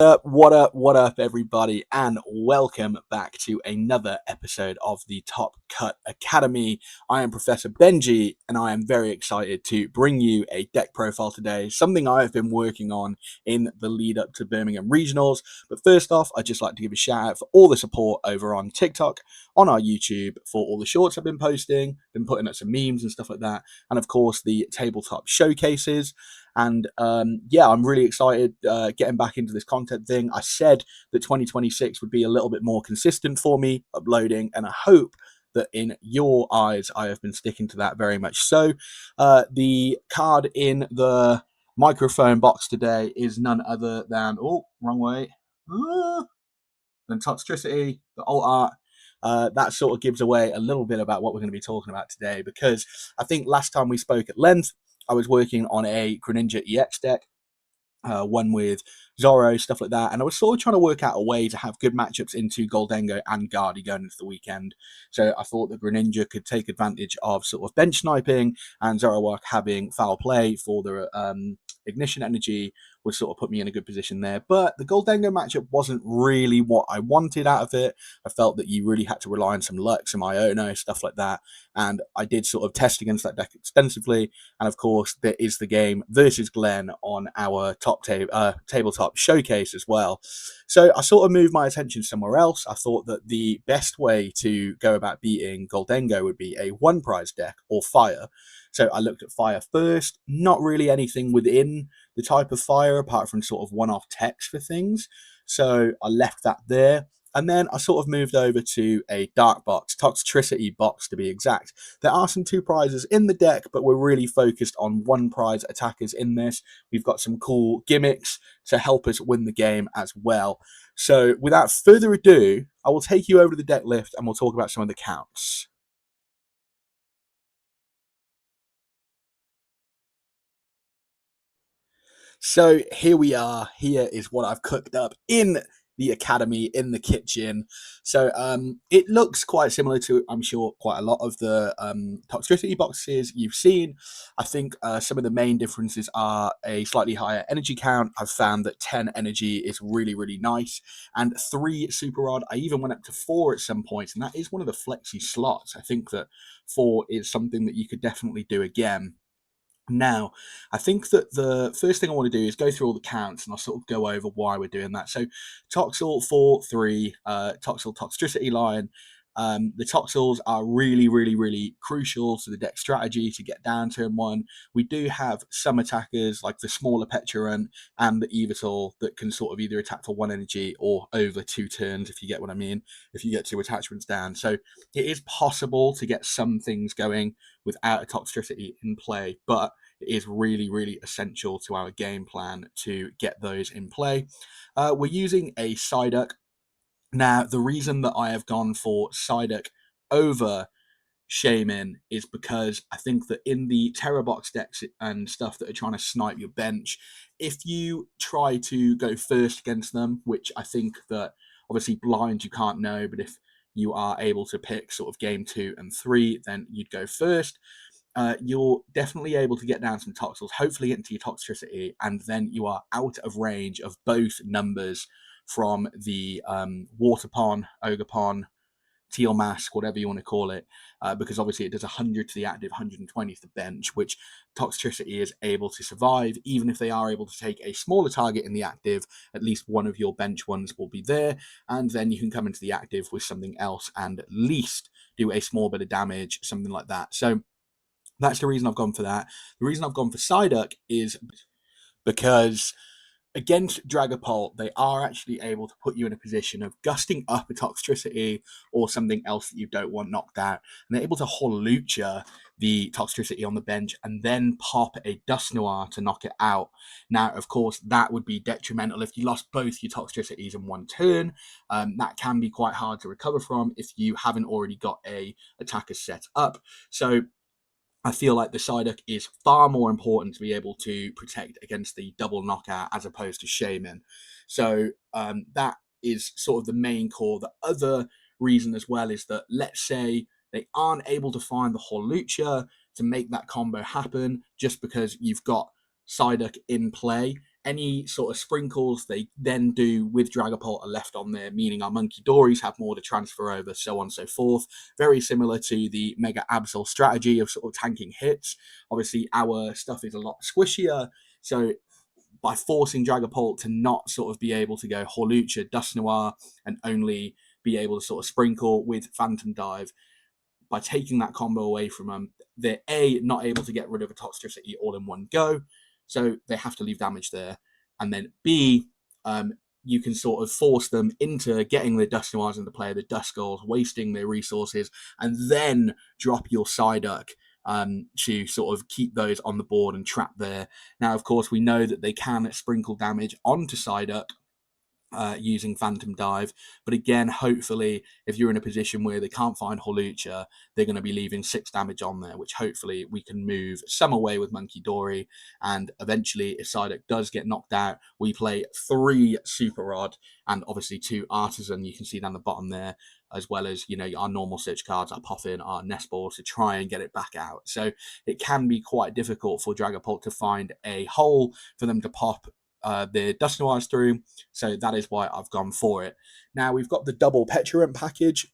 What up, everybody, and welcome back to another episode of the Top Cut Academy. I am Professor Benji, and I am very excited to bring you a deck profile today, something I have been working on in the lead up to Birmingham Regionals. But first off, I'd just like to give a shout out for all the support over on TikTok, on our YouTube, for all the shorts I've been posting, been putting up some memes and stuff like that, and of course the tabletop showcases. And yeah, I'm really excited getting back into this content thing. I said that 2026 would be a little bit more consistent for me uploading, and I hope that in your eyes I have been sticking to that very much so. The card in the microphone box today is none other than, oh, wrong way, than Toxtricity, the alt art. That sort of gives away a little bit about what we're going to be talking about today, because I think last time we spoke at length, I was working on a Greninja EX deck, one with Zoro, stuff like that, and I was sort of trying to work out a way to have good matchups into Goldengo and Guardy going into the weekend. So I thought that Greninja could take advantage of sort of bench sniping, and Zoroark having foul play for the ignition energy would sort of put me in a good position there. But the Goldengo matchup wasn't really what I wanted out of it. I felt that you really had to rely on some luck, some Iono, stuff like that, and I did sort of test against that deck extensively. And of course, there is the game versus Glenn on our tabletop showcase as well. So I sort of moved my attention somewhere else. I thought that the best way to go about beating Goldengo would be a one prize deck or fire. So I looked at fire first, not really anything within the type of fire apart from sort of one-off text for things. So I left that there. And then I sort of moved over to a dark box, Toxtricity box to be exact. There are some two prizes in the deck, but we're really focused on one prize attackers in this. We've got some cool gimmicks to help us win the game as well. So without further ado, I will take you over to the deck lift and we'll talk about some of the counts. So here we are. Here is what I've cooked up in the academy, in the kitchen. So it looks quite similar to, I'm sure, quite a lot of the Toxtricity boxes you've seen. I think some of the main differences are a slightly higher energy count. I've found that 10 energy is really, really nice. And 3 super rod. I even went up to 4 at some points, and that is one of the flexi slots. I think that 4 is something that you could definitely do again. Now, I think that the first thing I want to do is go through all the counts, and I'll sort of go over why we're doing that. So Toxel 4-3, Toxel Toxtricity line. The Toxels are really, really, really crucial to the deck strategy to get down turn 1. We do have some attackers like the smaller Pecharunt and the Yveltal that can sort of either attack for 1 energy or over 2 turns, if you get what I mean, if you get 2 attachments down. So it is possible to get some things going without a Toxtricity in play, but it is really, really essential to our game plan to get those in play. We're using a Psyduck. Now, the reason that I have gone for Psyduck over Shaman is because I think that in the Terror Box decks and stuff that are trying to snipe your bench, if you try to go first against them, which I think that obviously blind you can't know, but if you are able to pick sort of game 2 and 3, then you'd go first. You're definitely able to get down some Toxels, hopefully get into your Toxtricity, and then you are out of range of both numbers from the Waterpon, Ogre Teal Mask, whatever you want to call it, because obviously it does 100 to the active, 120 to the bench, which Toxtricity is able to survive. Even if they are able to take a smaller target in the active, at least one of your bench ones will be there, and then you can come into the active with something else and at least do a small bit of damage, something like that. So that's the reason I've gone for that. The reason I've gone for Psyduck is because against Dragapult, they are actually able to put you in a position of gusting up a Toxtricity or something else that you don't want knocked out. And they're able to Holucha the Toxtricity on the bench and then pop a Dusknoir to knock it out. Now, of course, that would be detrimental if you lost both your Toxtricities in one turn. That can be quite hard to recover from if you haven't already got a attacker set up. So I feel like the Psyduck is far more important to be able to protect against the double knockout as opposed to Shaman. So that is sort of the main core. The other reason as well is that, let's say they aren't able to find the Holucha to make that combo happen just because you've got Psyduck in play. Any sort of sprinkles they then do with Dragapult are left on there, meaning our Munkidoris have more to transfer over, so on and so forth. Very similar to the Mega Absol strategy of sort of tanking hits. Obviously, our stuff is a lot squishier, so by forcing Dragapult to not sort of be able to go Hawlucha, Dusknoir, and only be able to sort of sprinkle with Phantom Dive, by taking that combo away from them, they're not able to get rid of a Toxtricity all in one go, so they have to leave damage there. And then B, you can sort of force them into getting the Dusknoirs into play, the Duskulls, wasting their resources, and then drop your Psyduck to sort of keep those on the board and trap there. Now, of course, we know that they can sprinkle damage onto Psyduck using Phantom Dive. But again, hopefully, if you're in a position where they can't find Hawlucha, they're going to be leaving 6 damage on there, which hopefully we can move some away with Munkidori. And eventually, if Psyduck does get knocked out, we play 3 Super Rod and obviously 2 Artazon, you can see down the bottom there, as well as, you know, our normal search cards, our Poffin, our Nest Ball, to try and get it back out. So it can be quite difficult for Dragapult to find a hole for them to pop the Dusknoirs through, so that is why I've gone for it. Now we've got the double Pecharunt package.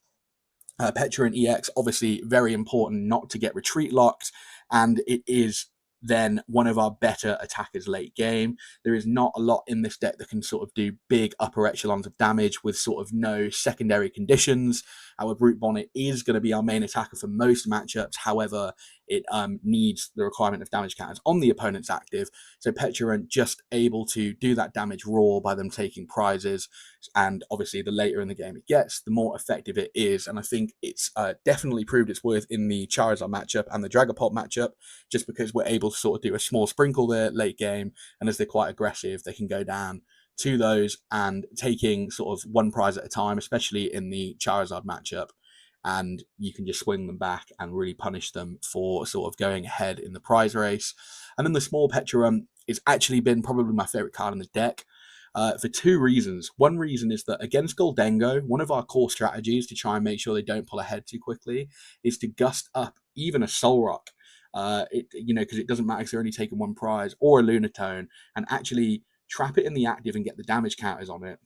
Pecharunt EX, obviously very important not to get retreat locked, and it is then one of our better attackers late game. There is not a lot in this deck that can sort of do big upper echelons of damage with sort of no secondary conditions. Our Brute Bonnet is going to be our main attacker for most matchups. However, it needs the requirement of damage counters on the opponent's active. So Pecharunt just able to do that damage raw by them taking prizes. And obviously, the later in the game it gets, the more effective it is. And I think it's definitely proved its worth in the Charizard matchup and the Dragapult matchup, just because we're able to sort of do a small sprinkle there late game. And as they're quite aggressive, they can go down to those and taking sort of 1 prize at a time, especially in the Charizard matchup. And you can just swing them back and really punish them for sort of going ahead in the prize race. And then the small Pecharunt has actually been probably my favorite card in the deck. For 2 reasons. One reason is that against Goldengo, one of our core strategies to try and make sure they don't pull ahead too quickly is to gust up even a Solrock. Because it doesn't matter if they're only taking 1 prize, or a Lunatone, and actually trap it in the active and get the damage counters on it,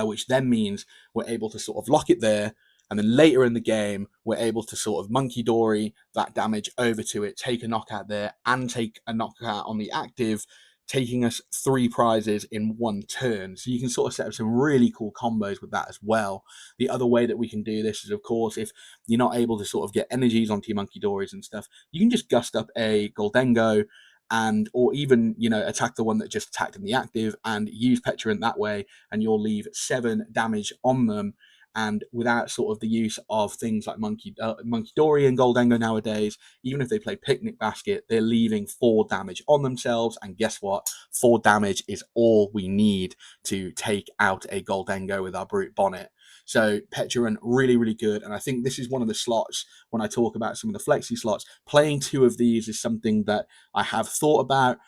which then means we're able to sort of lock it there. And then later in the game, we're able to sort of Munkidori that damage over to it, take a knockout there, and take a knockout on the active, taking us 3 prizes in 1 turn. So you can sort of set up some really cool combos with that as well. The other way that we can do this is, of course, if you're not able to sort of get energies onto your Munkidoris and stuff, you can just gust up a Goldengo, and or even, you know, attack the one that just attacked in the active and use Pecharunt that way, and you'll leave 7 damage on them. And without sort of the use of things like Munkidori and Goldengo nowadays, even if they play Picnic Basket, they're leaving 4 damage on themselves. And guess what? 4 damage is all we need to take out a Goldengo with our Brute Bonnet. So Pecharunt, really, really good. And I think this is one of the slots, when I talk about some of the flexi slots, playing 2 of these is something that I have thought about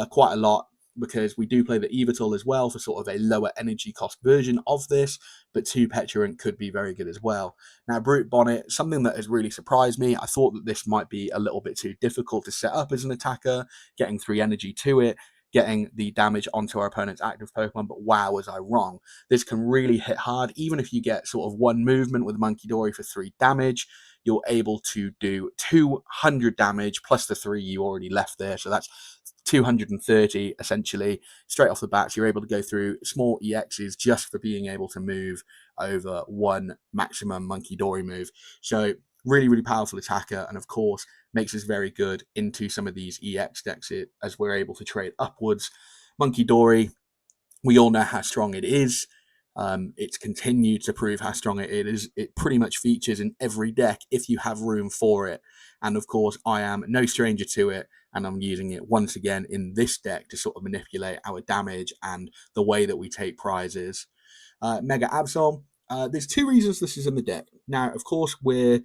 quite a lot, because we do play the Yveltal as well for sort of a lower energy cost version of this, but 2 Pecharunt could be very good as well. Now, Brute Bonnet, something that has really surprised me. I thought that this might be a little bit too difficult to set up as an attacker, getting 3 energy to it, getting the damage onto our opponent's active Pokemon, but wow, was I wrong. This can really hit hard. Even if you get sort of 1 movement with Munkidori for 3 damage, you're able to do 200 damage plus the 3 you already left there. So that's 230 essentially straight off the bat. So you're able to go through small EXs just for being able to move over 1 maximum Munkidori move. So really, really powerful attacker, and of course makes us very good into some of these EX decks as we're able to trade upwards. Munkidori, we all know how strong it is. It's continued to prove how strong it is. It pretty much features in every deck if you have room for it. And of course, I am no stranger to it, and I'm using it once again in this deck to sort of manipulate our damage and the way that we take prizes. Mega Absol, there's 2 reasons this is in the deck. Now, of course, we're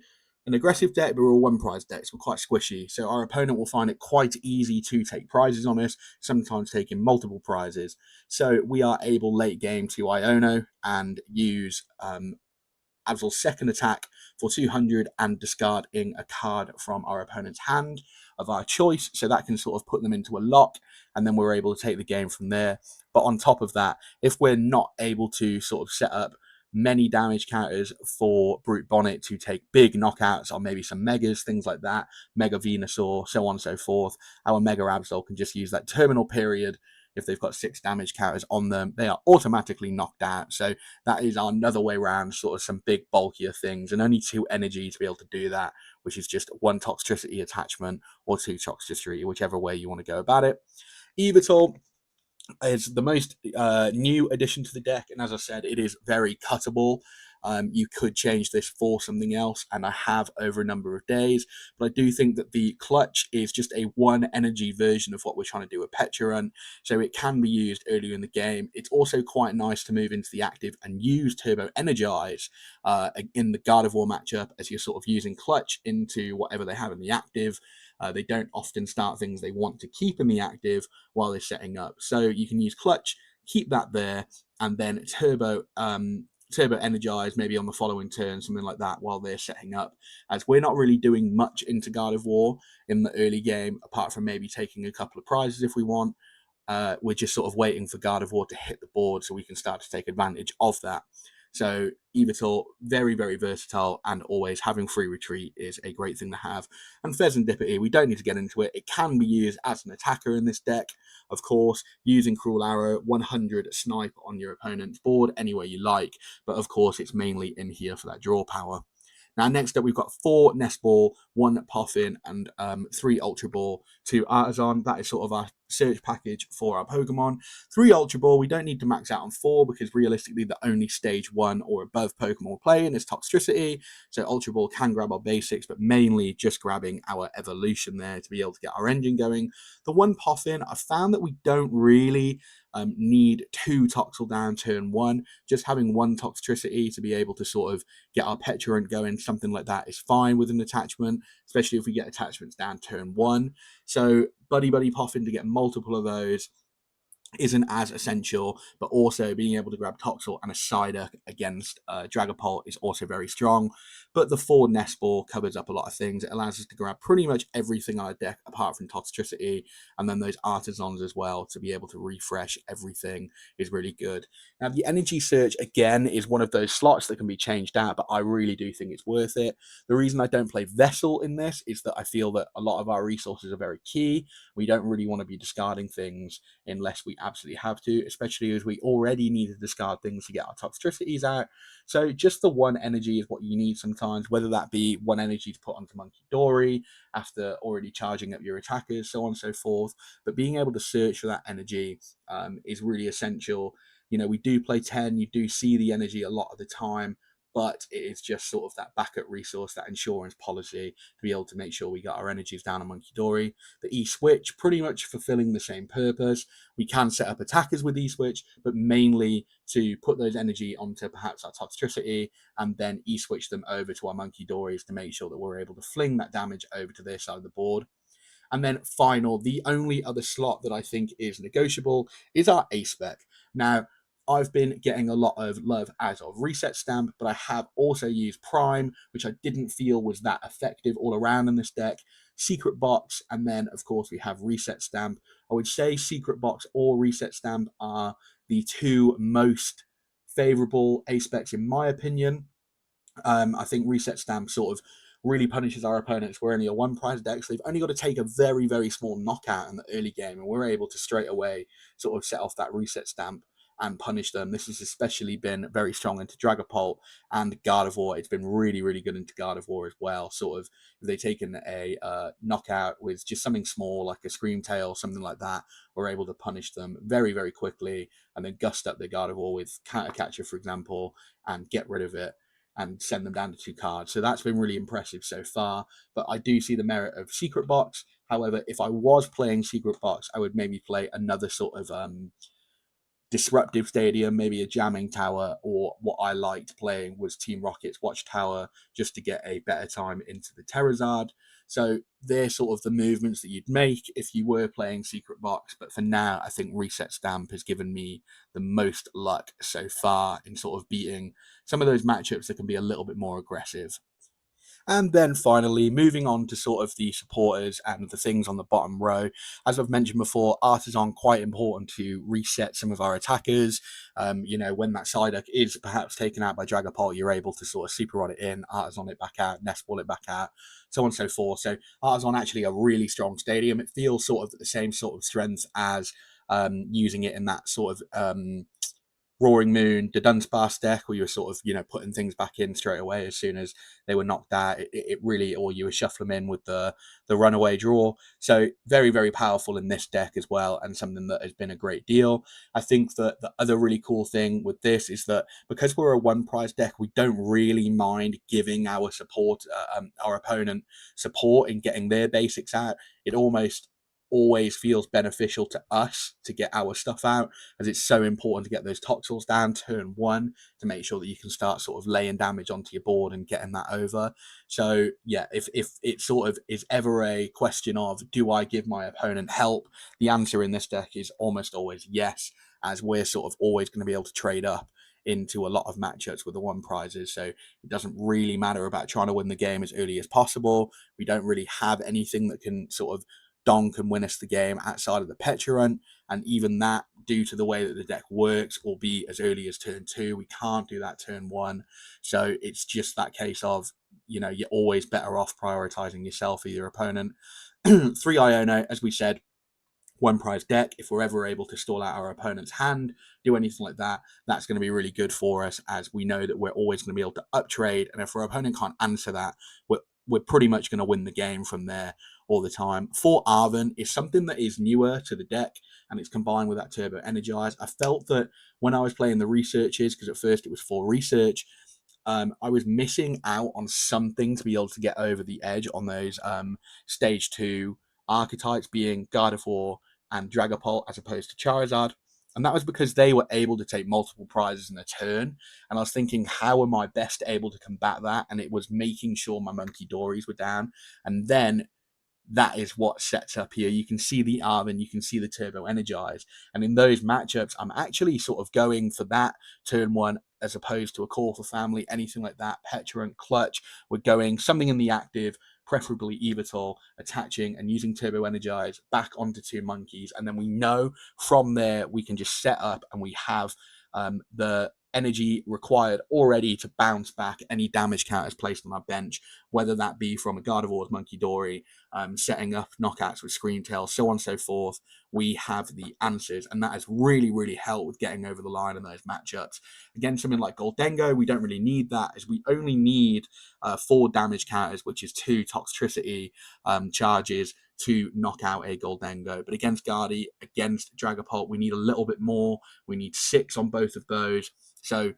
an aggressive deck, but we're all 1 prize decks. We're quite squishy, so our opponent will find it quite easy to take prizes on us, sometimes taking multiple prizes. So we are able late game to Iono and use Absol's second attack for 200 and discarding a card from our opponent's hand of our choice. So that can sort of put them into a lock, and then we're able to take the game from there. But on top of that, if we're not able to sort of set up many damage counters for Brute Bonnet to take big knockouts on maybe some Megas, things like that, Mega Venusaur, so on and so forth, our Mega Absol can just use that terminal period. If they've got 6 damage counters on them, they are automatically knocked out. So that is another way around sort of some big bulkier things, and only 2 energy to be able to do that, which is just 1 Toxtricity attachment or 2 Toxtricity, whichever way you want to go about it. Yveltal is the most new addition to the deck, and as I said, it is very cuttable. You could change this for something else, and I have over a number of days, but I do think that the clutch is just a 1 energy version of what we're trying to do with Pecharunt, so it can be used earlier in the game. It's also quite nice to move into the active and use Turbo Energize in the Gardevoir matchup, as you're sort of using clutch into whatever they have in the active. They don't often start things they want to keep in the active while they're setting up. So you can use clutch, keep that there, and then turbo Energize maybe on the following turn, something like that, while they're setting up. As we're not really doing much into Gardevoir in the early game, apart from maybe taking a couple of prizes if we want. We're just sort of waiting for Gardevoir to hit the board so we can start to take advantage of that. So Yveltal, very, very versatile, and always having free retreat is a great thing to have. And Fezandipiti, we don't need to get into it. It can be used as an attacker in this deck, of course, using Cruel Arrow, 100 snipe on your opponent's board anywhere you like. But of course, it's mainly in here for that draw power. Now, next up, we've got 4 Nest Ball, 1 Poffin, and 3 Ultra Ball, 2 Artazon. That is sort of our search package for our Pokemon. 3 Ultra Ball, we don't need to max out on 4 because realistically the only stage 1 or above Pokemon we're playing is Toxtricity. So Ultra Ball can grab our basics, but mainly just grabbing our evolution there to be able to get our engine going. The 1 Poffin, I found that we don't really need 2 Toxel down turn 1. Just having 1 Toxtricity to be able to sort of get our Pecharunt going, something like that is fine with an attachment, especially if we get attachments down turn 1. So Buddy-Buddy Poffin to get multiple of those isn't as essential, but also being able to grab Toxel and a Psyduck against Dragapult is also very strong. But the 4 Nest Ball covers up a lot of things. It allows us to grab pretty much everything on our deck apart from Toxtricity, and then those Artazons as well to be able to refresh everything is really good. Now, the Energy Search, again, is one of those slots that can be changed out, but I really do think it's worth it. The reason I don't play Vessel in this is that I feel that a lot of our resources are very key. We don't really want to be discarding things unless we absolutely have to, especially as we already need to discard things to get our Toxtricities out. So just the 1 energy is what you need sometimes, whether that be 1 energy to put onto Munkidori after already charging up your attackers, so on and so forth. But being able to search for that energy is really essential. You know, we do play 10, you do see the energy a lot of the time, but it is just sort of that backup resource, that insurance policy to be able to make sure we got our energies down on Munkidori. The E-Switch, pretty much fulfilling the same purpose. We can set up attackers with E-Switch, but mainly to put those energy onto perhaps our Toxtricity and then E-Switch them over to our Munkidoris to make sure that we're able to fling that damage over to their side of the board. And then final, the only other slot that I think is negotiable is our A-Spec. Now, I've been getting a lot of love out of Reset Stamp, but I have also used Prime, which I didn't feel was that effective all around in this deck. Secret Box, and then, of course, we have Reset Stamp. I would say Secret Box or Reset Stamp are the 2 most favorable A-Specs in my opinion. I think Reset Stamp sort of really punishes our opponents. We're only a 1 prize deck, so they've only got to take a very, very small knockout in the early game, and we're able to straight away sort of set off that Reset Stamp and punish them. This has especially been very strong into Dragapult and Gardevoir. It's been really, really good into Gardevoir as well. Sort of, if they've taken a knockout with just something small, like a Scream Tail, something like that, we're able to punish them very, very quickly and then gust up the Gardevoir with Counter Catcher, for example, and get rid of it and send them down to 2 cards. So that's been really impressive so far. But I do see the merit of Secret Box. However, if I was playing Secret Box, I would maybe play another sort of disruptive stadium, maybe a jamming tower, or what I liked playing was Team Rocket's Watchtower, just to get a better time into the Terrazard. So they're sort of the movements that you'd make if you were playing Secret Box. But for now, I think Reset Stamp has given me the most luck so far in sort of beating some of those matchups that can be a little bit more aggressive. And then finally, moving on to sort of the supporters and the things on the bottom row. As I've mentioned before, Artazon quite important to reset some of our attackers. When that Psyduck is perhaps taken out by Dragapult, you're able to sort of super rod it in, Artazon it back out, Nest Ball it back out, so on and so forth. So Artazon actually a really strong stadium. It feels sort of the same sort of strength as using it in that sort of Roaring Moon, the Dunsparce deck, where you were sort of, putting things back in straight away as soon as they were knocked out. It really, or you were shuffle them in with the runaway draw. So very, very powerful in this deck as well, and something that has been a great deal. I think that the other really cool thing with this is that because we're a one prize deck, we don't really mind giving our our opponent support in getting their basics out. It almost always feels beneficial to us to get our stuff out, as it's so important to get those Toxels down turn one to make sure that you can start sort of laying damage onto your board and getting that over. So yeah, if it sort of is ever a question of do I give my opponent help, the answer in this deck is almost always yes, as we're sort of always going to be able to trade up into a lot of matchups with the one prizes. So it doesn't really matter about trying to win the game as early as possible. We don't really have anything that can sort of donk and win us the game outside of the Pecharunt, and even that, due to the way that the deck works, will be as early as turn 2. We can't do that turn 1, so it's just that case of you're always better off prioritizing yourself or your opponent. 3 Iono, as we said, one prize deck. If we're ever able to stall out our opponent's hand, do anything like that, that's going to be really good for us, as we know that we're always going to be able to up trade, and if our opponent can't answer that, we're pretty much going to win the game from there all the time. 4 Arven is something that is newer to the deck, and it's combined with that Turbo Energize. I felt that when I was playing the researches, because at first it was for research, I was missing out on something to be able to get over the edge on those stage 2 archetypes, being Gardevoir and Dragapult as opposed to Charizard. And that was because they were able to take multiple prizes in a turn. And I was thinking, how am I best able to combat that? And it was making sure my Munkidoris were down. And then that is what sets up here. You can see the Arven, you can see the Turbo Energize. And in those matchups, I'm actually sort of going for that turn 1 as opposed to a Call for Family, anything like that. Pecharunt, Clutch. We're going something in the active, preferably Yveltal, attaching and using Turbo Energize back onto 2 monkeys. And then we know from there we can just set up and we have the energy required already to bounce back any damage counters placed on our bench, whether that be from a Gardevoir's Munkidori, setting up knockouts with Scream Tail, so on and so forth. We have the answers, and that has really, really helped with getting over the line in those matchups. Again, something like Goldengo, we don't really need that, as we only need 4 damage counters, which is 2 Toxtricity charges to knock out a Goldengo. But against Guardy, against Dragapult, we need a little bit more. We need 6 on both of those. So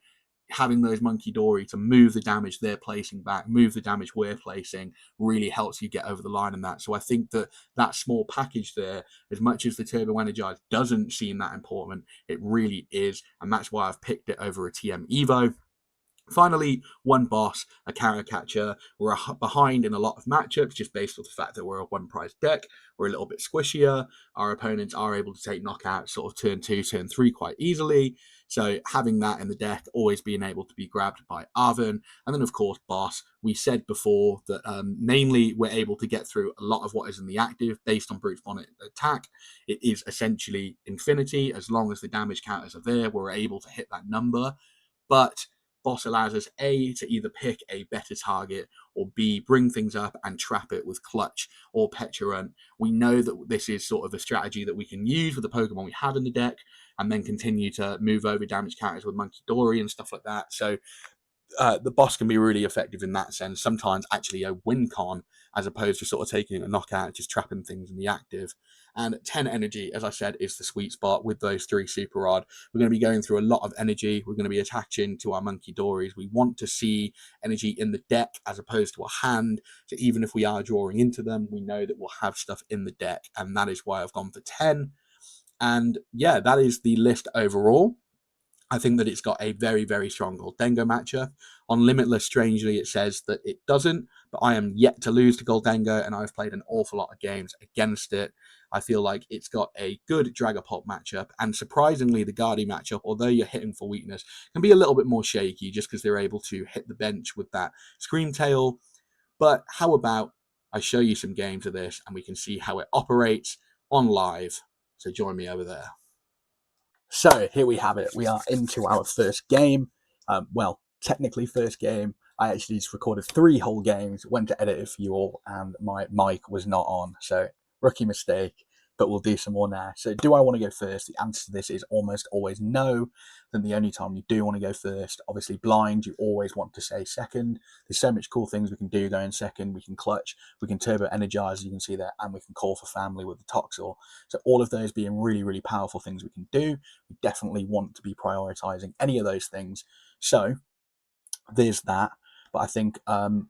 having those Munkidori to move the damage they're placing back, move the damage we're placing, really helps you get over the line in that. So I think that that small package there, as much as the Turbo Energize doesn't seem that important, it really is. And that's why I've picked it over a TM Evo. Finally, 1 boss, a Caricature. We're behind in a lot of matchups just based on the fact that we're a 1 prize deck. We're a little bit squishier. Our opponents are able to take knockouts sort of turn 2, turn 3 quite easily. So having that in the deck, always being able to be grabbed by Arven. And then, of course, boss. We said before that mainly we're able to get through a lot of what is in the active based on Brute Bonnet attack. It is essentially infinity. As long as the damage counters are there, we're able to hit that number. But boss allows us A, to either pick a better target, or B, bring things up and trap it with Clutch or Pecharunt. We know that this is sort of a strategy that we can use with the Pokemon we have in the deck, and then continue to move over damage counters with Munkidori and stuff like that. So the boss can be really effective in that sense. Sometimes actually a win con, as opposed to sort of taking a knockout, just trapping things in the active. And 10 energy, as I said, is the sweet spot with those 3 super rod. We're going to be going through a lot of energy. We're going to be attaching to our Munkidoris. We want to see energy in the deck as opposed to a hand. So even if we are drawing into them, we know that we'll have stuff in the deck. And that is why I've gone for 10. And yeah, that is the list overall. I think that it's got a very, very strong Goldengo matchup. On Limitless, strangely, it says that it doesn't, but I am yet to lose to Goldengo, and I've played an awful lot of games against it. I feel like it's got a good Dragapult matchup, and surprisingly, the Guardy matchup, although you're hitting for weakness, can be a little bit more shaky just because they're able to hit the bench with that Scream Tail. But how about I show you some games of this, and we can see how it operates on live. So join me over there. So here we have it. We are into our first game. Well, technically first game. I actually just recorded 3 whole games, went to edit it for you all, and my mic was not on. So rookie mistake, but we'll do some more now. So do I want to go first? The answer to this is almost always no. Then the only time you do want to go first, obviously blind, you always want to say second. There's so much cool things we can do going second. We can clutch, we can turbo energize, you can see there, and we can call for family with the Toxel. So all of those being really, really powerful things we can do. We definitely want to be prioritizing any of those things. So there's that. But I think the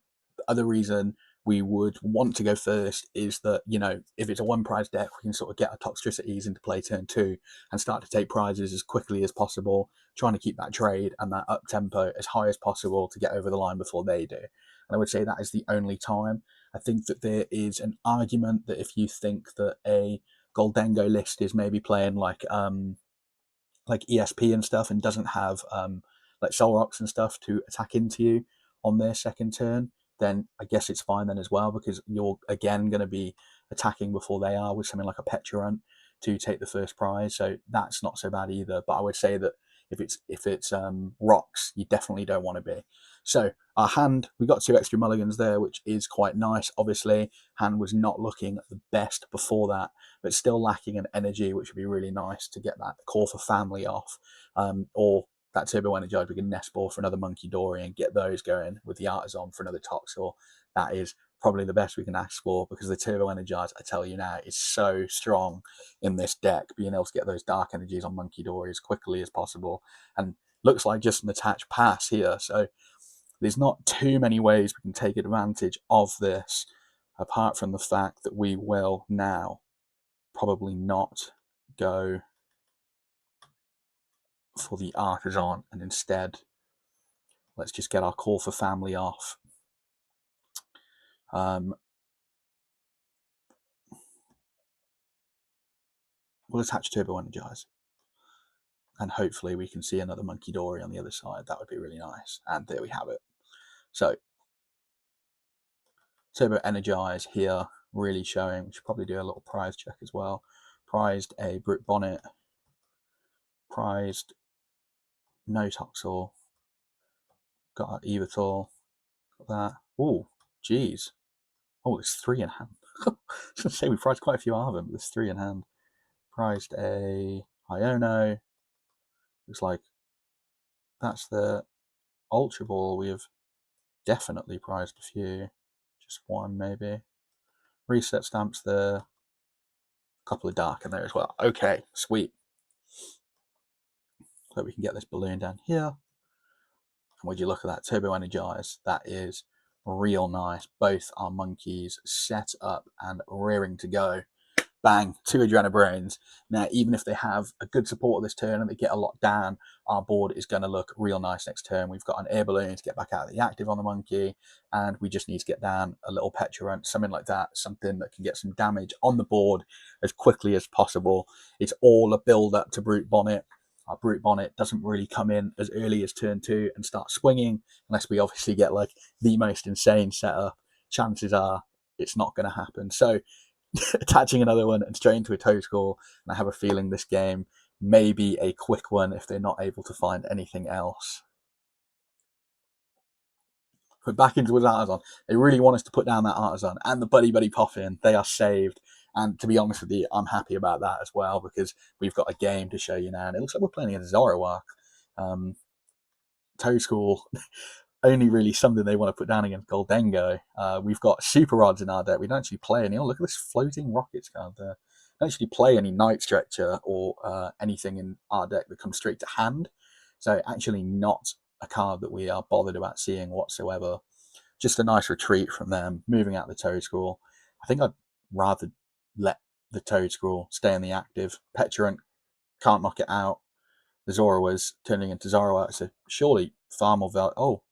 other reason we would want to go first is that, you know, if it's a 1 prize deck, we can sort of get our Toxtricities into play turn 2 and start to take prizes as quickly as possible, trying to keep that trade and that up tempo as high as possible to get over the line before they do. And I would say that is the only time. I think that there is an argument that if you think that a Goldengo list is maybe playing like ESP and stuff and doesn't have like Solrox and stuff to attack into you on their second turn, then I guess it's fine then as well, because you're again going to be attacking before they are with something like a Pecharunt to take the first prize. So that's not so bad either. But I would say that if it's rocks, you definitely don't want to be. So our hand, we got 2 extra mulligans there, which is quite nice. Obviously, hand was not looking the best before that, but still lacking an energy, which would be really nice to get that call for family off, or that turbo energize. We can Nest Ball for another Munkidori and get those going with the Artazon for another Toxel. That is probably the best we can ask for, because the turbo energize, I tell you now, is so strong in this deck, being able to get those dark energies on Munkidori as quickly as possible. And looks like just an attached pass here, so there's not too many ways we can take advantage of this, apart from the fact that we will now probably not go for the Artazon, and instead let's just get our call for family off. We'll attach Turbo Energize, and hopefully we can see another Munkidori on the other side. That would be really nice. And there we have it. So Turbo Energize here, really showing. We should probably do a little prize check as well. Prized a Brute Bonnet, prized no Toxel, got our Yveltal, got that. Oh, geez. Oh, there's 3 in hand. I was going to say we prized quite a few of them, but there's 3 in hand. Prized a Iono. Looks like that's the Ultra Ball. We have definitely prized a few. Just 1 maybe. Reset stamps there. A couple of dark in there as well. Okay, sweet. So we can get this balloon down here. And would you look at that Turbo Energize? That is real nice. Both our monkeys set up and rearing to go. Bang, 2 Adrena Brains. Now, even if they have a good support this turn and they get a lot down, our board is going to look real nice next turn. We've got an Air Balloon to get back out of the active on the monkey, and we just need to get down a little Pecharunt, something like that, something that can get some damage on the board as quickly as possible. It's all a build up to Brute Bonnet. Our Brute Bonnet doesn't really come in as early as turn 2 and start swinging, unless we obviously get like the most insane setup. Chances are it's not going to happen. So attaching another one and straight into a toe score, and I have a feeling this game may be a quick one if they're not able to find anything else. But back into his Artazon. They really want us to put down that Artazon and the Buddy-Buddy Poffin. They are saved. And to be honest with you, I'm happy about that as well, because we've got a game to show you now. And it looks like we're playing against Zoroark. Toe School, only really something they want to put down against Goldengo. We've got Super Rods in our deck. We don't actually play any. Oh, look at this floating rockets card there. We don't actually play any Night Stretcher or anything in our deck that comes straight to hand. So actually not a card that we are bothered about seeing whatsoever. Just a nice retreat from them, moving out the Toad Scroll. I think I'd rather let the Toad Scroll stay in the active. Pecharunt can't knock it out. the Zora was turning into Zoroark, so surely far more value. Oh.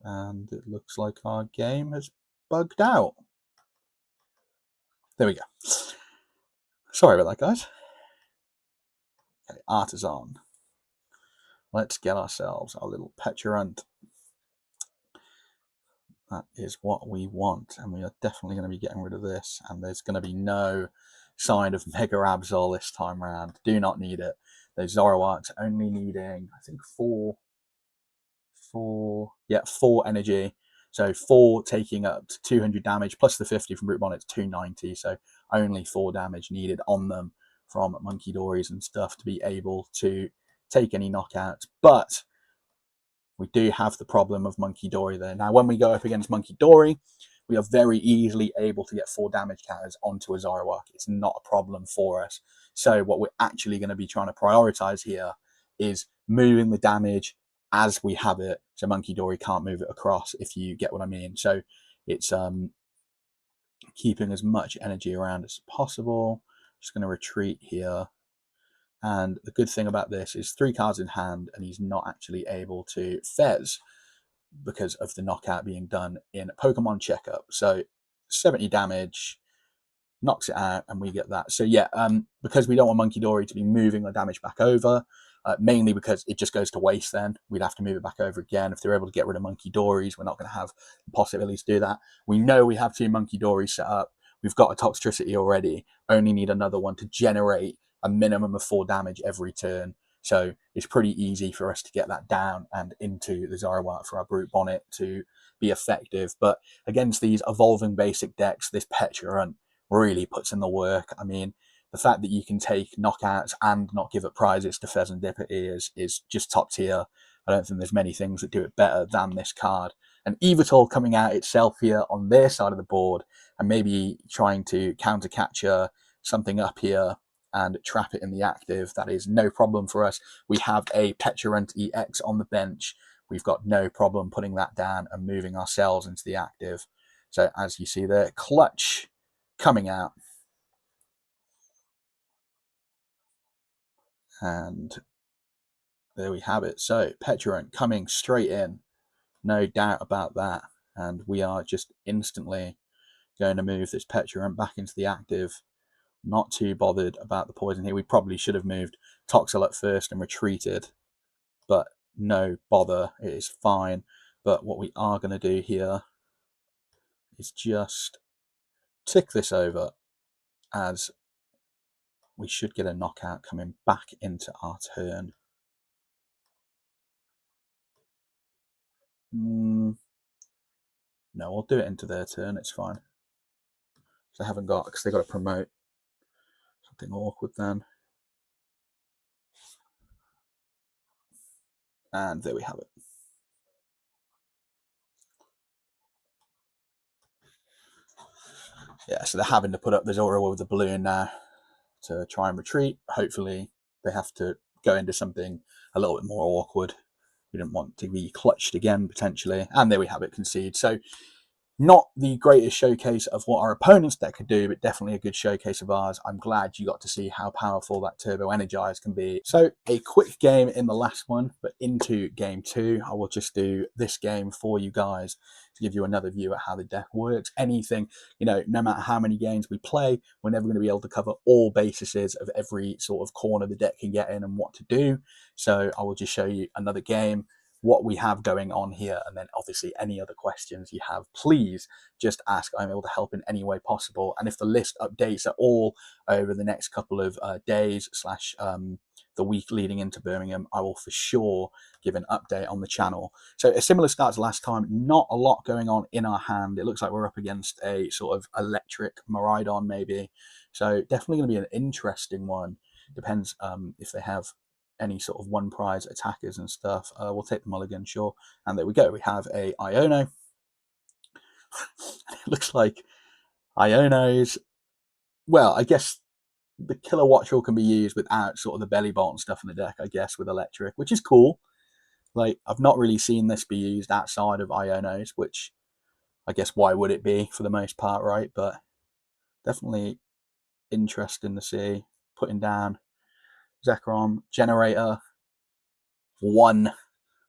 And it looks like our game has bugged out. There we go. Sorry about that, guys. Okay, Artazon. Let's get ourselves our little Pecharunt. That is what we want, and we are definitely going to be getting rid of this, and there's going to be no sign of Mega Absol this time around. Do not need it. Those Zoroarks only needing, I think, four energy. So 4 taking up to 200 damage, plus the 50 from Brute Bonnet to 290. So only 4 damage needed on them from Munkidoris and stuff to be able to take any knockouts. But we do have the problem of Munkidori there. Now, when we go up against Munkidori, we are very easily able to get 4 damage counters onto a Zoroark. It's not a problem for us. So what we're actually going to be trying to prioritize here is moving the damage as we have it, so Munkidori can't move it across, if you get what I mean. So it's keeping as much energy around as possible. Just going to retreat here. And the good thing about this is 3 cards in hand, and he's not actually able to Fez because of the knockout being done in Pokemon Checkup. So 70 damage, knocks it out, and we get that. So yeah, because we don't want Munkidori to be moving the damage back over, mainly because it just goes to waste then. We'd have to move it back over again. If they're able to get rid of Munkidoris, we're not going to have the possibilities to do that. We know we have 2 Munkidoris set up. We've got a Toxtricity already. Only need another one to generate a minimum of 4 damage every turn. So it's pretty easy for us to get that down and into the Zoroark for our Brute Bonnet to be effective. But against these evolving basic decks, this Pecharunt really puts in the work. I mean, the fact that you can take knockouts and not give up prizes to Fezandipiti is just top tier. I don't think there's many things that do it better than this card. And Yveltal coming out itself here on their side of the board and maybe trying to counter catcher something up here and trap it in the active. That is no problem for us. We have a Pecharunt EX on the bench. We've got no problem putting that down and moving ourselves into the active. So as you see there, clutch coming out. And there we have it. So Pecharunt coming straight in, no doubt about that. And we are just instantly going to move this Pecharunt back into the active. Not too bothered about the poison here. We probably should have moved Toxel at first and retreated, but no bother. It is fine. But what we are going to do here is just tick this over, as we should get a knockout coming back into our turn. No, we'll do it into their turn. It's fine. They haven't got, because they've got to promote something awkward then. And there we have it. Yeah, so they're having to put up the Zora with the balloon now to try and retreat. Hopefully they have to go into something a little bit more awkward. We didn't want to be clutched again, potentially. And there we have it, concede. So not the greatest showcase of what our opponent's deck could do, but definitely a good showcase of ours. I'm glad you got to see how powerful that Turbo Energize can be. So a quick game in the last one, but into game 2, I will just do this game for you guys to give you another view at how the deck works. Anything, no matter how many games we play, we're never going to be able to cover all bases of every sort of corner the deck can get in and what to do. So I will just show you another game, what we have going on here, and then obviously any other questions you have, please just ask. I'm able to help in any way possible. And if the list updates at all over the next couple of days / the week leading into Birmingham, I will for sure give an update on the channel. So a similar start to last time, not a lot going on in our hand. It looks like we're up against a sort of electric Miraidon maybe, so definitely going to be an interesting one. Depends if they have any sort of 1 prize attackers and stuff. We'll take the mulligan, sure. And there we go. We have a Iono. It looks like Iono's, well, I guess the Killer Watchel can be used without sort of the belly bolt and stuff in the deck, I guess, with electric, which is cool. Like, I've not really seen this be used outside of Iono's, which I guess why would it be for the most part, right? But definitely interesting to see. Putting down Zekrom, Generator, 1,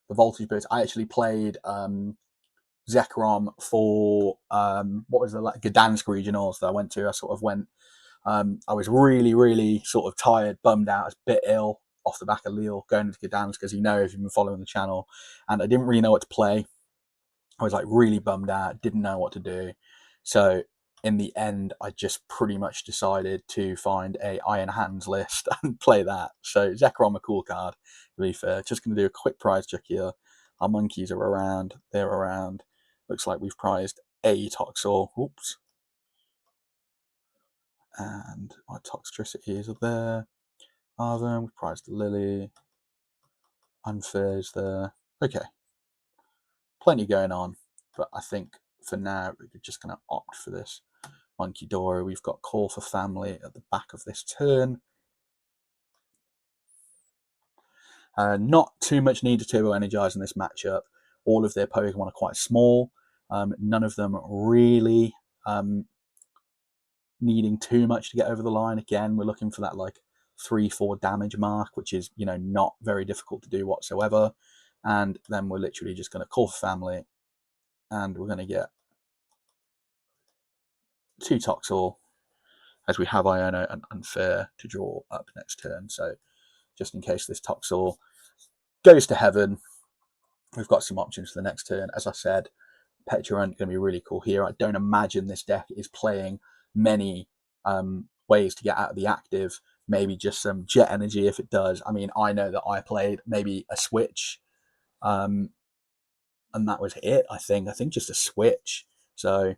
the Voltage Boost. I actually played Zekrom for what was the like Gdansk regionals that I went to. I sort of went. I was really sort of tired, bummed out, I was a bit ill off the back of Lille going into Gdansk, because you know if you've been following the channel, and I didn't really know what to play. I was like really bummed out, didn't know what to do. So in the end, I just pretty much decided to find a Iron Hands list and play that. So Zekrom, a cool card, to be fair. Just going to do a quick prize check here. Our monkeys are around, they're around. Looks like we've prized a Toxel. Oops. And our Toxtricities are there. Arven, we've prized Lillie. Unfair is there. Okay. Plenty going on. But I think for now, we're just going to opt for this Munkidori. We've got Call for Family at the back of this turn. Not too much need to turbo energize in this matchup. All of their Pokemon are quite small. None of them really needing too much to get over the line. Again, we're looking for that like 3-4 damage mark, which is, you know, not very difficult to do whatsoever. And then we're literally just going to Call for Family, and we're going to get 2 Toxel, as we have Iono and Unfair to draw up next turn. So just in case this Toxel goes to heaven, we've got some options for the next turn. As I said, Pecharunt going to be really cool here. I don't imagine this deck is playing many ways to get out of the active. Maybe just some Jet Energy if it does. I mean, I know that I played maybe a Switch, and that was it. I think just a Switch. So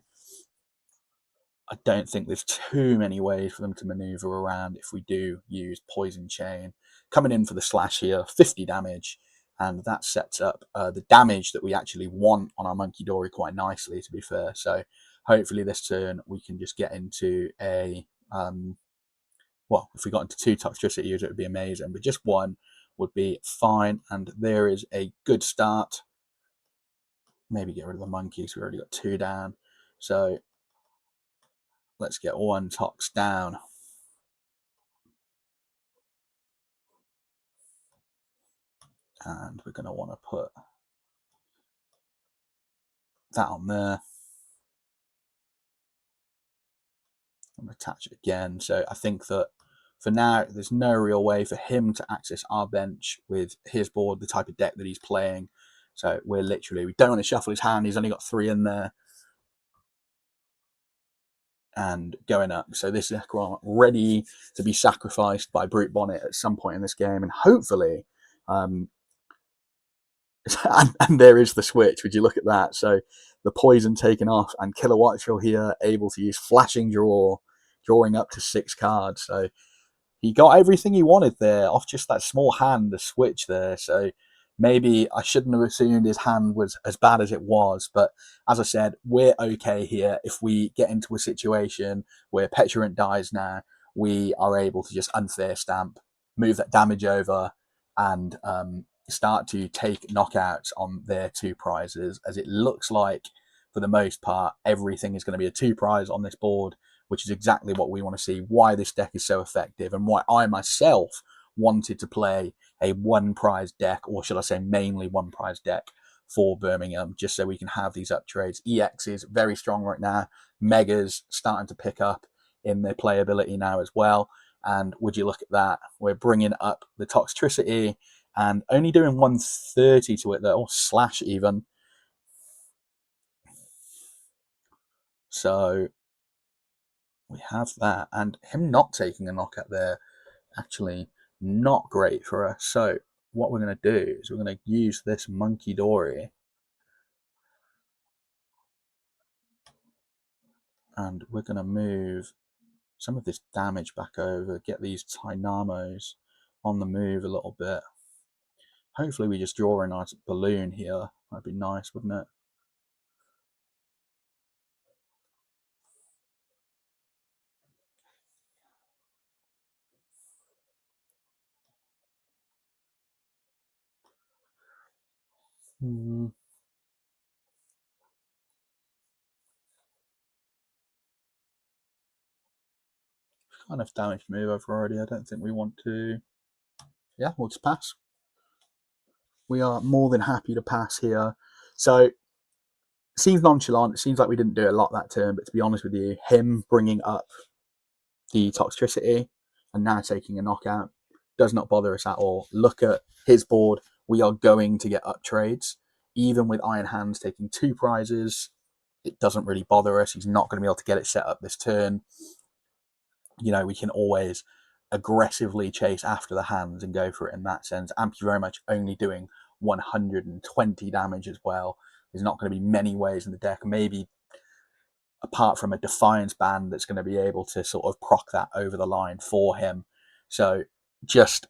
I don't think there's too many ways for them to maneuver around if we do use Poison Chain. Coming in for the slash here, 50 damage, and that sets up the damage that we actually want on our Munkidori quite nicely, to be fair. So hopefully this turn we can just get into a, well, if we got into 2 Toxtricities, it would be amazing, but just 1 would be fine, and there is a good start. Maybe get rid of the monkeys, we already got 2 down. So let's get 1 Tox down. And we're going to want to put that on there and attach it again. So I think that for now, there's no real way for him to access our bench with his board, the type of deck that he's playing. So we're literally, we don't want to shuffle his hand. He's only got 3 in there and going up. So this is ready to be sacrificed by Brute Bonnet at some point in this game. And hopefully, and there is the switch. Would you look at that? So the poison taken off, and Kilowattrel here able to use flashing draw, drawing up to 6 cards. So he got everything he wanted there off just that small hand, the switch there. So maybe I shouldn't have assumed his hand was as bad as it was. But as I said, we're okay here. If we get into a situation where Pecharunt dies now, we are able to just Unfair Stamp, move that damage over, and start to take knockouts on their 2 prizes, as it looks like for the most part everything is going to be a 2 prize on this board, which is exactly what we want to see, why this deck is so effective, and why I myself wanted to play a 1 prize deck, or should I say mainly 1 prize deck for Birmingham, just so we can have these up trades. EX is very strong right now. Mega's starting to pick up in their playability now as well. And would you look at that? We're bringing up the Toxtricity and only doing 130 to it, though, or slash even. So we have that, and him not taking a knockout there, actually not great for us. So what we're going to do is we're going to use this Munkidori, and we're going to move some of this damage back over, get these Dynamos on the move a little bit. Hopefully we just draw a nice balloon here. That'd be nice, wouldn't it? Got enough damage to move over already. I don't think we want to yeah, we'll just pass. We are more than happy to pass here. So it seems nonchalant. It seems like we didn't do a lot that turn, but to be honest with you, him bringing up the Toxtricity and now taking a knockout does not bother us at all. Look at his board. We are going to get up trades. Even with Iron Hands taking 2 prizes, it doesn't really bother us. He's not going to be able to get it set up this turn. You know, we can always aggressively chase after the hands and go for it in that sense. Ampy very much only doing 120 damage as well. There's not going to be many ways in the deck, maybe apart from a Defiance band that's going to be able to sort of proc that over the line for him. So just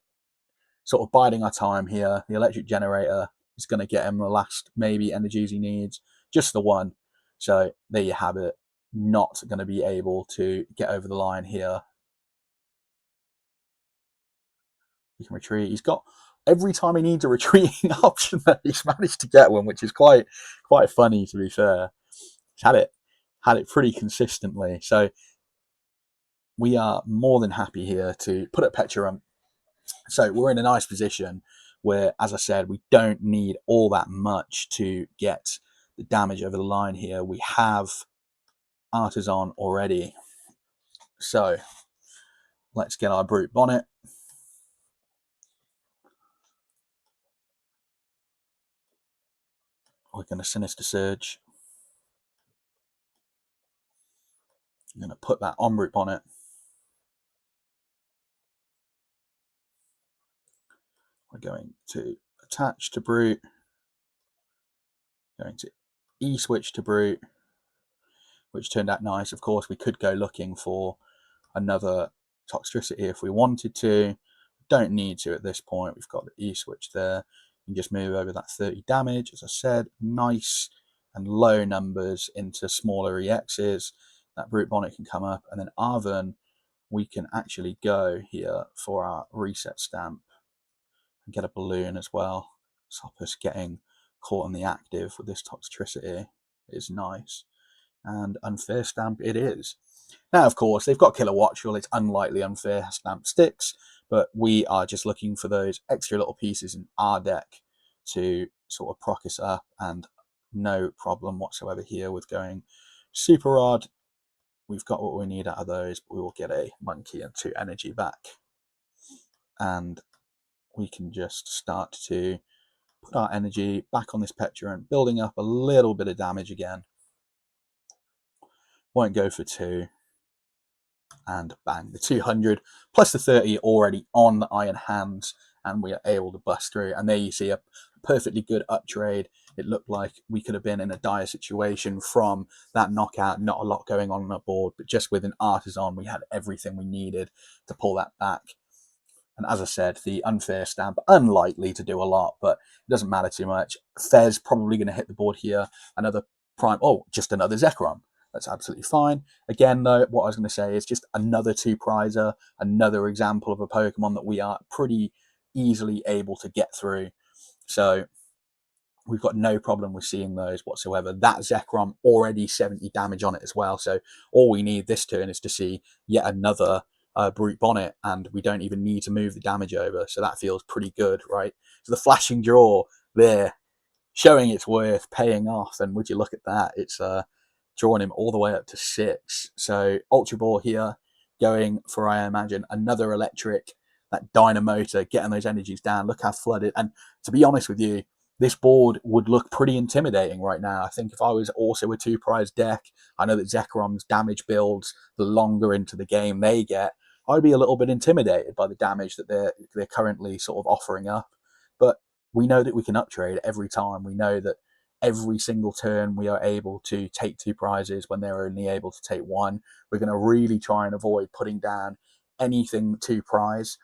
sort of biding our time here. The electric generator is going to get him the last maybe energies he needs, just the one. So there you have it. Not going to be able to get over the line here. He can retreat. He's got every time he needs a retreating option that he's managed to get one, which is quite funny, to be fair. He's had it pretty consistently. So we are more than happy here to put up Pecharunt. So we're in a nice position where, as I said, we don't need all that much to get the damage over the line here. We have Artazon already. So let's get our Brute Bonnet. We're going to Sinister Surge. I'm going to put that on Brute Bonnet. We're going to attach to Brute. Going to E-switch to Brute, which turned out nice. Of course, we could go looking for another Toxtricity if we wanted to. Don't need to at this point. We've got the E-switch there. You can just move over that 30 damage. As I said, nice and low numbers into smaller EXs. That Brute Bonnet can come up. And then Arven, we can actually go here for our reset stamp and get a balloon as well. Stop us getting caught on the active with this Toxtricity is nice. And Unfair Stamp it is. Now, of course, they've got Killer Watch. Well, it's unlikely Unfair Stamp sticks, but we are just looking for those extra little pieces in our deck to sort of proc us up, and no problem whatsoever here with going Super Rod. We've got what we need out of those, but we will get a Monkey and 2 energy back. And we can just start to put our energy back on this Pecharunt, building up a little bit of damage again. Won't go for 2. And bang, the 200 plus the 30 already on the Iron Hands, and we are able to bust through. And there you see a perfectly good up trade. It looked like we could have been in a dire situation from that knockout. Not a lot going on the board, but just with an Artazon, we had everything we needed to pull that back. And as I said, the Unfair Stamp, unlikely to do a lot, but it doesn't matter too much. Fez probably going to hit the board here. Another Prime, oh, just another Zekrom. That's absolutely fine. Again, though, what I was going to say is just another 2-prizer, another example of a Pokemon that we are pretty easily able to get through. So we've got no problem with seeing those whatsoever. That Zekrom already 70 damage on it as well. So all we need this turn is to see yet another Brute Bonnet, and we don't even need to move the damage over. So that feels pretty good, right? So the flashing draw there, showing its worth, paying off. And would you look at that? It's drawing him all the way up to 6. So Ultra Ball here, going for, I imagine, another electric, that Dynamotor, getting those energies down. Look how flooded. And to be honest with you, this board would look pretty intimidating right now. I think if I was also a 2-prize deck, I know that Zekrom's damage builds, the longer into the game they get, I'd be a little bit intimidated by the damage that they're currently sort of offering up. But we know that we can uptrade every time. We know that every single turn we are able to take 2 prizes when they're only able to take 1. We're going to really try and avoid putting down anything 2-prize.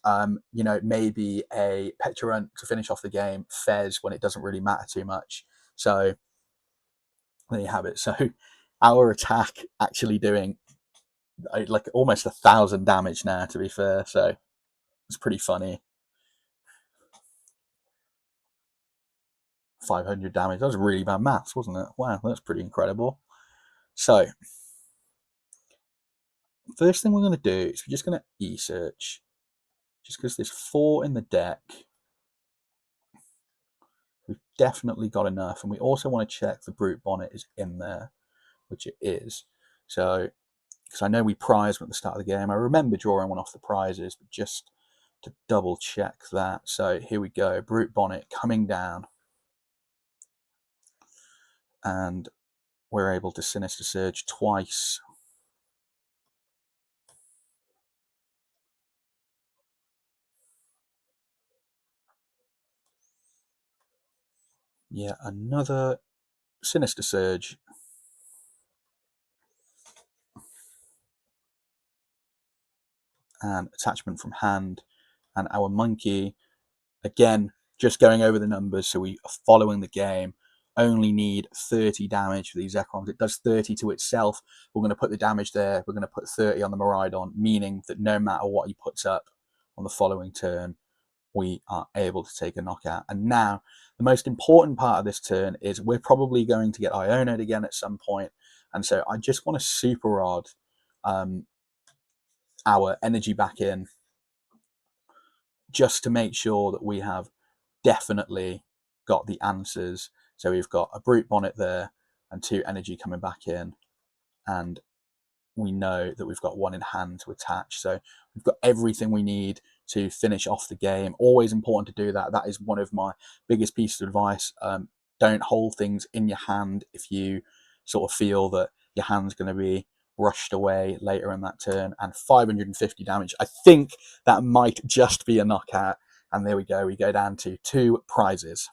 You know, maybe a Pecharunt to finish off the game, Fez when it doesn't really matter too much. So there you have it. So our attack actually doing like almost 1,000 damage now, to be fair. So it's pretty funny. 500 damage. That was really bad maths, wasn't it? Wow, that's pretty incredible. So first thing we're going to do is we're just going to E-search just because there's 4 in the deck, we've definitely got enough. And we also want to check the Brute Bonnet is in there, which it is. So, because I know we prized at the start of the game. I remember drawing one off the prizes, but just to double check that. So here we go, Brute Bonnet coming down. And we're able to Sinister Surge twice. Yeah, another Sinister Surge. And attachment from hand. And our monkey, again, just going over the numbers, so we are following the game, only need 30 damage for these Zekrons. It does 30 to itself. We're going to put the damage there. We're going to put 30 on the Miraidon, meaning that no matter what he puts up on the following turn, we are able to take a knockout. And now, the most important part of this turn is we're probably going to get Iono'd again at some point. And so I just want to Super Rod our energy back in, just to make sure that we have definitely got the answers. So we've got a Brute Bonnet there and 2 energy coming back in, and we know that we've got 1 in hand to attach. So we've got everything we need to finish off the game. Always important to do that. That is one of my biggest pieces of advice. Don't hold things in your hand if you sort of feel that your hand's going to be rushed away later in that turn. And 550 damage. I think that might just be a knockout. And there we go. We go down to 2 prizes.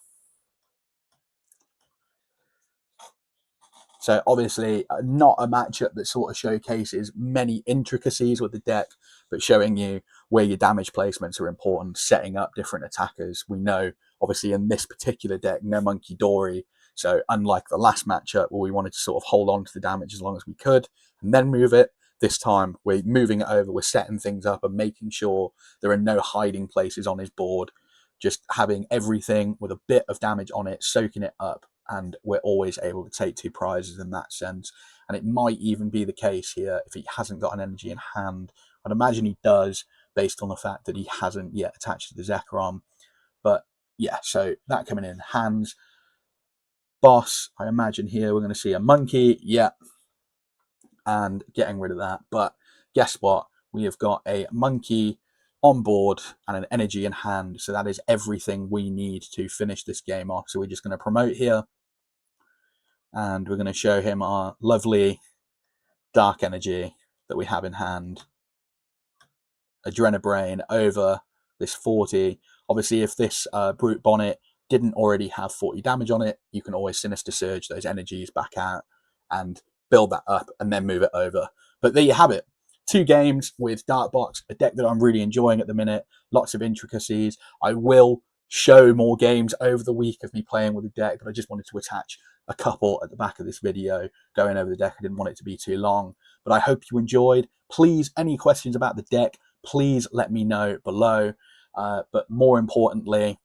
So obviously not a matchup that sort of showcases many intricacies with the deck, but showing you where your damage placements are important, setting up different attackers. We know, obviously, in this particular deck, no Munkidori. So unlike the last matchup where we wanted to sort of hold on to the damage as long as we could and then move it, this time we're moving it over, we're setting things up and making sure there are no hiding places on his board, just having everything with a bit of damage on it, soaking it up, and we're always able to take 2 prizes in that sense. And it might even be the case here if he hasn't got an energy in hand. I'd imagine he does, based on the fact that he hasn't yet attached to the Zekrom. But yeah, so that coming in hands. Boss, I imagine here we're going to see a monkey, yeah, and getting rid of that. But guess what? We have got a monkey on board and an energy in hand. So that is everything we need to finish this game off. So we're just going to promote here. And we're going to show him our lovely dark energy that we have in hand. Adrenabrain over this 40. Obviously, if this Brute Bonnet didn't already have 40 damage on it, you can always Sinister Surge those energies back out and build that up and then move it over. But there you have it. 2 games with Dark Box, a deck that I'm really enjoying at the minute. Lots of intricacies. I will show more games over the week of me playing with the deck, but I just wanted to attach a couple at the back of this video going over the deck. I didn't want it to be too long, but I hope you enjoyed. Please, any questions about the deck, please let me know below. But more importantly,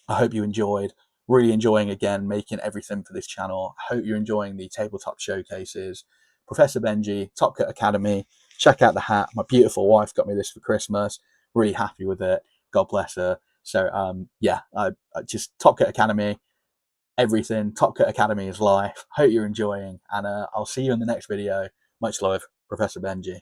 I hope you enjoyed. Really enjoying, again, making everything for this channel. I hope you're enjoying the tabletop showcases. Professor Benji, Top Cut Academy. Check out the hat. My beautiful wife got me this for Christmas. Really happy with it. God bless her. So yeah, I just Top Cut Academy, everything. Top Cut Academy is life. Hope you're enjoying, and I'll see you in the next video. Much love, Professor Benji.